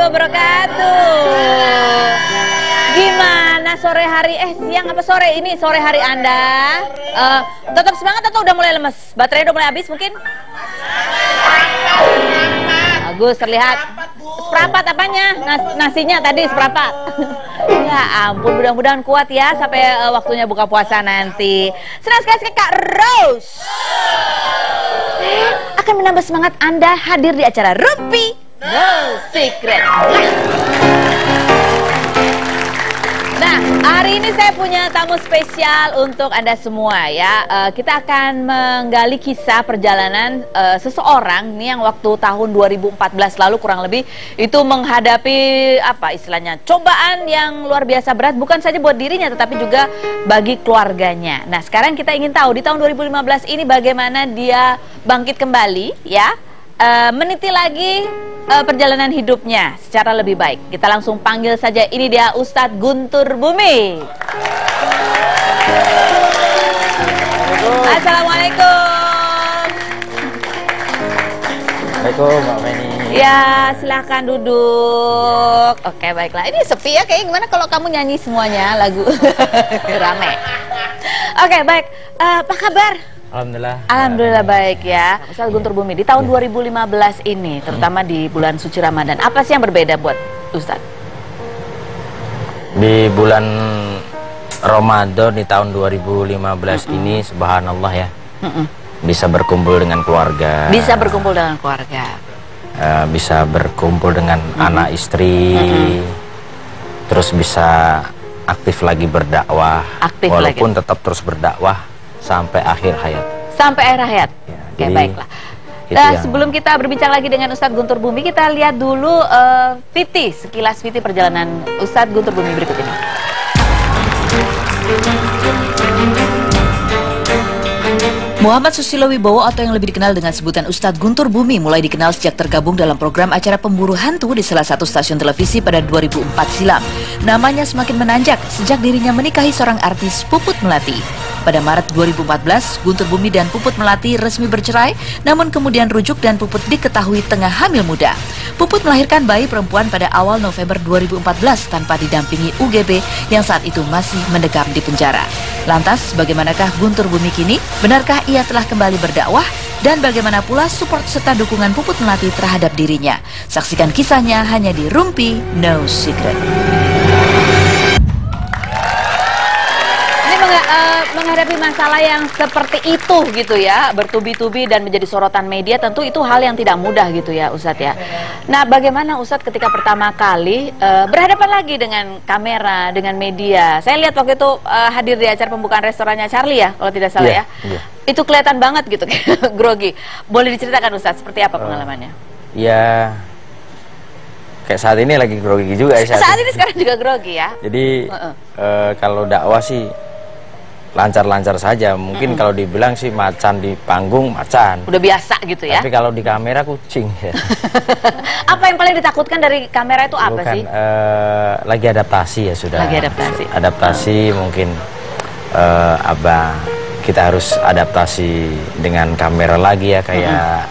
wabarakatuh. Gimana sore hari, siang apa sore ini, sore hari Anda? Tetap semangat atau udah mulai lemes? Baterainya udah mulai habis mungkin? Bagus, terlihat. Seprapat apanya? Nasinya tadi seprapat. Ya ampun, mudah-mudahan kuat ya sampai waktunya buka puasa nanti. Senang sekali Kak Rose akan menambah semangat Anda hadir di acara Rumpi No Secret. Nah, hari ini saya punya tamu spesial untuk Anda semua ya. Kita akan menggali kisah perjalanan seseorang nih yang waktu tahun 2014 lalu kurang lebih itu menghadapi apa istilahnya cobaan yang luar biasa berat, bukan saja buat dirinya tetapi juga bagi keluarganya. Nah, sekarang kita ingin tahu di tahun 2015 ini bagaimana dia bangkit kembali ya, meniti lagi perjalanan hidupnya secara lebih baik. Kita langsung panggil saja, ini dia Ustadz Guntur Bumi. Assalamualaikum. Assalamualaikum Mbak Feni. Ya, silahkan duduk. Oke, baiklah. Ini sepi ya, kayak gimana kalau kamu nyanyi semuanya lagu rame. Oke, baik. Apa kabar? Alhamdulillah. Alhamdulillah baik ya. Ustadz Guntur Bumi, di tahun 2015 ini, terutama di bulan suci Ramadan, apa sih yang berbeda buat Ustadz? Di bulan Ramadan di tahun 2015 ini, subhanallah ya, bisa berkumpul dengan keluarga. Bisa berkumpul dengan keluarga. Bisa berkumpul dengan anak istri. Terus bisa aktif lagi berdakwah. Aktif walaupun lagi. Tetap terus berdakwah sampai akhir hayat. Sampai akhir hayat. Ya, Oke, jadi, baiklah. Nah, sebelum kita berbincang lagi dengan Ustadz Guntur Bumi, kita lihat dulu sekilas VT perjalanan Ustadz Guntur Bumi berikut ini. Muhammad Susilo Wibowo atau yang lebih dikenal dengan sebutan Ustadz Guntur Bumi mulai dikenal sejak tergabung dalam program acara pemburu hantu di salah satu stasiun televisi pada 2004 silam. Namanya semakin menanjak sejak dirinya menikahi seorang artis, Puput Melati. Pada Maret 2014, Guntur Bumi dan Puput Melati resmi bercerai, namun kemudian rujuk dan Puput diketahui tengah hamil muda. Puput melahirkan bayi perempuan pada awal November 2014 tanpa didampingi UGB yang saat itu masih mendekam di penjara. Lantas, bagaimanakah Guntur Bumi kini? Benarkah ia telah kembali berdakwah? Dan bagaimana pula support serta dukungan Puput Melati terhadap dirinya? Saksikan kisahnya hanya di Rumpi No Secret. Menghadapi masalah yang seperti itu gitu ya, bertubi-tubi dan menjadi sorotan media, tentu itu hal yang tidak mudah gitu ya Ustadz ya. Nah, bagaimana Ustadz ketika pertama kali berhadapan lagi dengan kamera, dengan media? Saya lihat waktu itu hadir di acara pembukaan restorannya Charlie ya, kalau tidak salah ya. Itu kelihatan banget gitu, grogi. Boleh diceritakan Ustadz seperti apa pengalamannya? Ya, kayak saat ini lagi grogi juga ya. Saat ini sekarang juga grogi ya. Jadi kalau dakwah sih lancar-lancar saja. Mungkin kalau dibilang sih macan di panggung, macan. Udah biasa gitu ya. Tapi kalau di kamera kucing ya. Apa yang paling ditakutkan dari kamera itu apa sih? Lagi adaptasi ya sudah. Lagi adaptasi. Adaptasi mungkin kita harus adaptasi dengan kamera lagi ya, kayak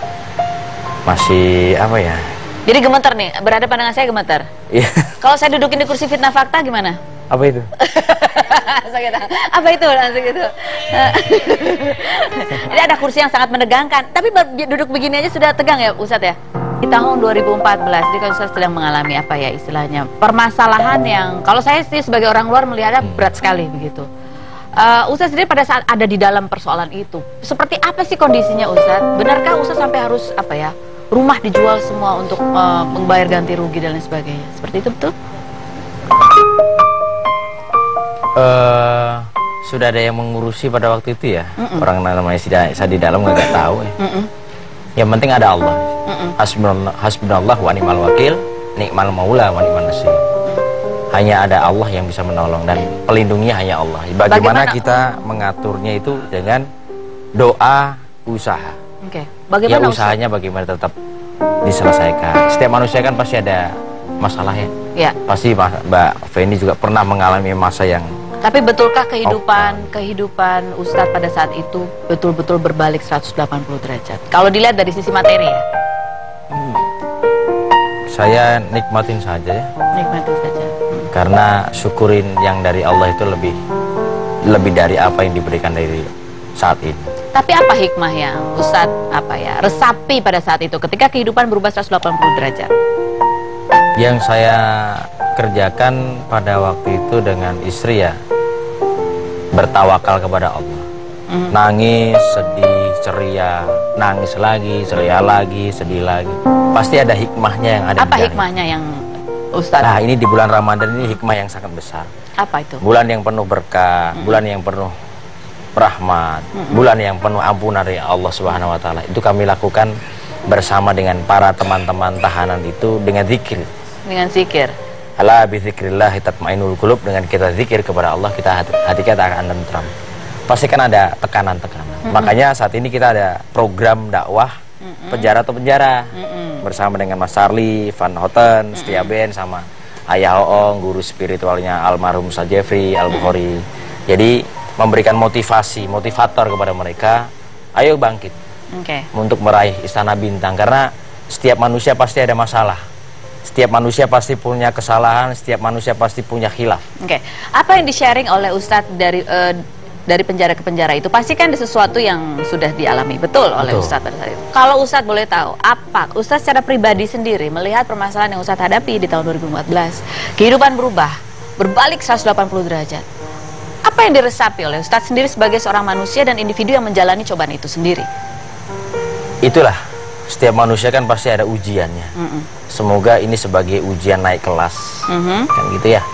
masih apa ya? Jadi gemeter nih, berhadapan dengan saya gemeter. Iya. Kalau saya dudukin di kursi fitnah fakta gimana? Apa itu? Apa itu langsung gitu. Jadi ada kursi yang sangat menegangkan, tapi duduk begini aja sudah tegang ya Ustadz ya. Di tahun 2014 jadi kalau Ustadz sedang mengalami apa ya istilahnya permasalahan yang kalau saya sih sebagai orang luar melihatnya berat sekali begitu. Ustadz sendiri pada saat ada di dalam persoalan itu seperti apa sih kondisinya Ustadz? Benarkah Ustadz sampai harus apa ya, rumah dijual semua untuk membayar ganti rugi dan lain sebagainya? Seperti itu betul? Sudah ada yang mengurusi pada waktu itu ya. Orang namanya saya di dalam nggak tahu ya. Yang penting ada Allah. Hasbunallah wa ni'mal wakil, ni'mal maula wa ni'man nasir. Hanya ada Allah yang bisa menolong dan pelindungnya hanya Allah. Bagaimana kita mengaturnya itu dengan doa, usaha. Bagaimana ya usahanya bagaimana tetap diselesaikan. Setiap manusia kan pasti ada masalahnya. Ya. Pasti Mbak Feni juga pernah mengalami masa yang. Tapi betulkah kehidupan Ustadz pada saat itu betul-betul berbalik 180 derajat? Kalau dilihat dari sisi materi ya? saya nikmatin saja ya. Nikmatin saja. Karena syukurin yang dari Allah itu lebih dari apa yang diberikan dari saat ini. Tapi apa hikmah yang Ustadz resapi pada saat itu ketika kehidupan berubah 180 derajat? Yang saya kerjakan pada waktu itu dengan istri ya, bertawakal kepada Allah. Nangis, sedih, ceria, nangis lagi, ceria lagi, sedih lagi. Pasti ada hikmahnya yang ada. Apa hikmahnya yang Ustadz? Nah, ini di bulan Ramadan ini hikmah yang sangat besar. Apa itu? Bulan yang penuh berkah, bulan yang penuh rahmat, bulan yang penuh ampunan dari Allah Subhanahu wa taala. Itu kami lakukan bersama dengan para teman-teman tahanan itu dengan zikir. Dengan zikir. Ala bi dzikrillah tatmainul qulub, dengan kita zikir kepada Allah hati kita akan tentram. Pasti kan ada tekanan-tekanan. Makanya saat ini kita ada program dakwah penjara atau penjara bersama dengan Mas Charlie, Van Houten, Setia Ben sama Ayah Oong, guru spiritualnya almarhum Ustaz Jeffrey Al-Bukhari. Jadi memberikan motivator kepada mereka, ayo bangkit untuk meraih istana bintang. Karena setiap manusia pasti ada masalah, setiap manusia pasti punya kesalahan, setiap manusia pasti punya khilaf. Apa yang di-sharing oleh Ustadz dari penjara ke penjara itu pasti kan ada sesuatu yang sudah dialami betul oleh Ustadz pada saat itu. Kalau Ustadz boleh tahu, apa Ustadz secara pribadi sendiri melihat permasalahan yang Ustadz hadapi di tahun 2014, kehidupan berubah, berbalik 180 derajat. Apa yang diresapi oleh Ustadz sendiri sebagai seorang manusia dan individu yang menjalani cobaan itu sendiri? Itulah, setiap manusia kan pasti ada ujiannya. Semoga ini sebagai ujian naik kelas, kan gitu ya.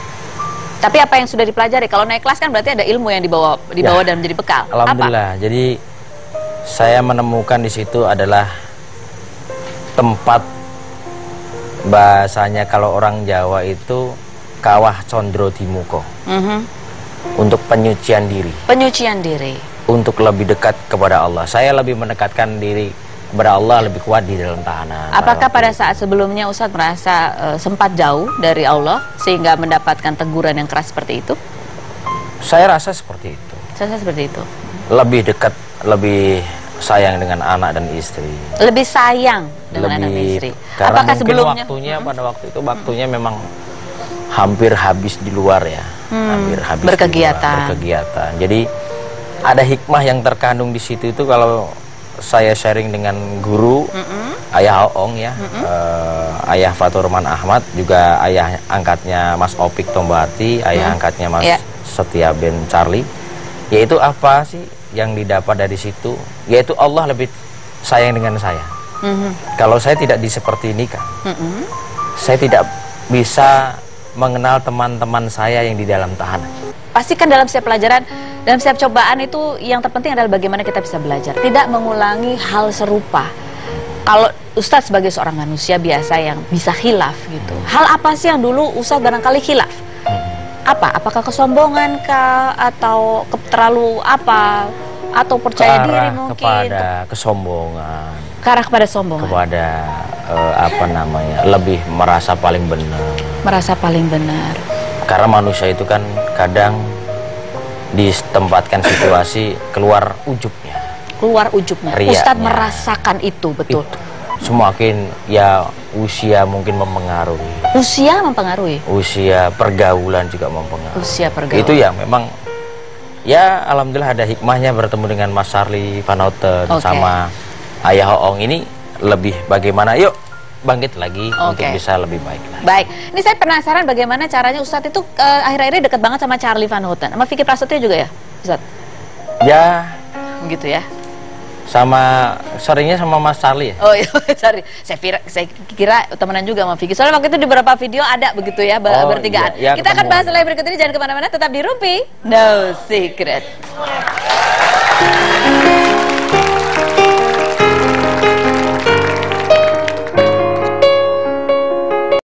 Tapi apa yang sudah dipelajari? Kalau naik kelas kan berarti ada ilmu yang dibawa dan menjadi bekal. Alhamdulillah. Apa? Jadi saya menemukan di situ adalah tempat, bahasanya kalau orang Jawa itu kawah condro dimuko. Untuk penyucian diri. Penyucian diri. Untuk lebih dekat kepada Allah. Saya lebih mendekatkan diri kepada Allah, lebih kuat di dalam tahanan. Apakah pada saat sebelumnya Ustadz merasa sempat jauh dari Allah sehingga mendapatkan teguran yang keras seperti itu? Saya rasa seperti itu. Saya rasa seperti itu. Lebih dekat, lebih sayang dengan anak dan istri. Lebih sayang dengan anak dan istri. Karena apakah sebelumnya pada waktu itu waktunya memang hampir habis di luar ya. Hampir habis berkegiatan. Jadi ada hikmah yang terkandung di situ itu kalau saya sharing dengan guru Ayah Oong ya, Ayah Faturman Ahmad, juga ayah angkatnya Mas Opik Tombati, ayah angkatnya Mas Setia Ben Charlie. Yaitu apa sih yang didapat dari situ? Yaitu Allah lebih sayang dengan saya. Kalau saya tidak seperti ini kan, saya tidak bisa mengenal teman-teman saya yang di dalam tahanan. Pasti kan dalam setiap pelajaran, dalam setiap cobaan itu yang terpenting adalah bagaimana kita bisa belajar, tidak mengulangi hal serupa. Kalau Ustadz sebagai seorang manusia biasa yang bisa khilaf gitu, hal apa sih yang dulu Ustadz barangkali khilaf? Apa? Apakah kesombongan kah? Atau terlalu apa? Atau percaya diri mungkin? Kepada kesombongan. Ke arah kepada sombongan? Kepada lebih merasa paling benar. Merasa paling benar. Karena manusia itu kan kadang ditempatkan situasi keluar ujubnya. Keluar ujubnya. Ustadz merasakan itu betul. Semakin ya usia mungkin mempengaruhi. Usia mempengaruhi. Usia pergaulan juga mempengaruhi. Usia pergaulan. Itu ya memang ya alhamdulillah ada hikmahnya bertemu dengan Mas Charlie, Van Houten sama Ayah Oong ini lebih bagaimana yuk bangkit lagi untuk bisa lebih baik lagi. Baik, ini saya penasaran bagaimana caranya Ustadz itu akhir-akhir ini dekat banget sama Charlie Van Houten, sama Vicky Prasetyo juga ya, Ustadz? Ya, begitu ya. Sama seringnya sama Mas Charlie ya? Oh iya, sorry. Saya kira temenan juga sama Vicky. Soalnya waktu itu di beberapa video ada begitu ya, bertigaan. Iya, kita akan bahas setelah berikut ini, jangan kemana-mana, tetap di Rumpi No Secret.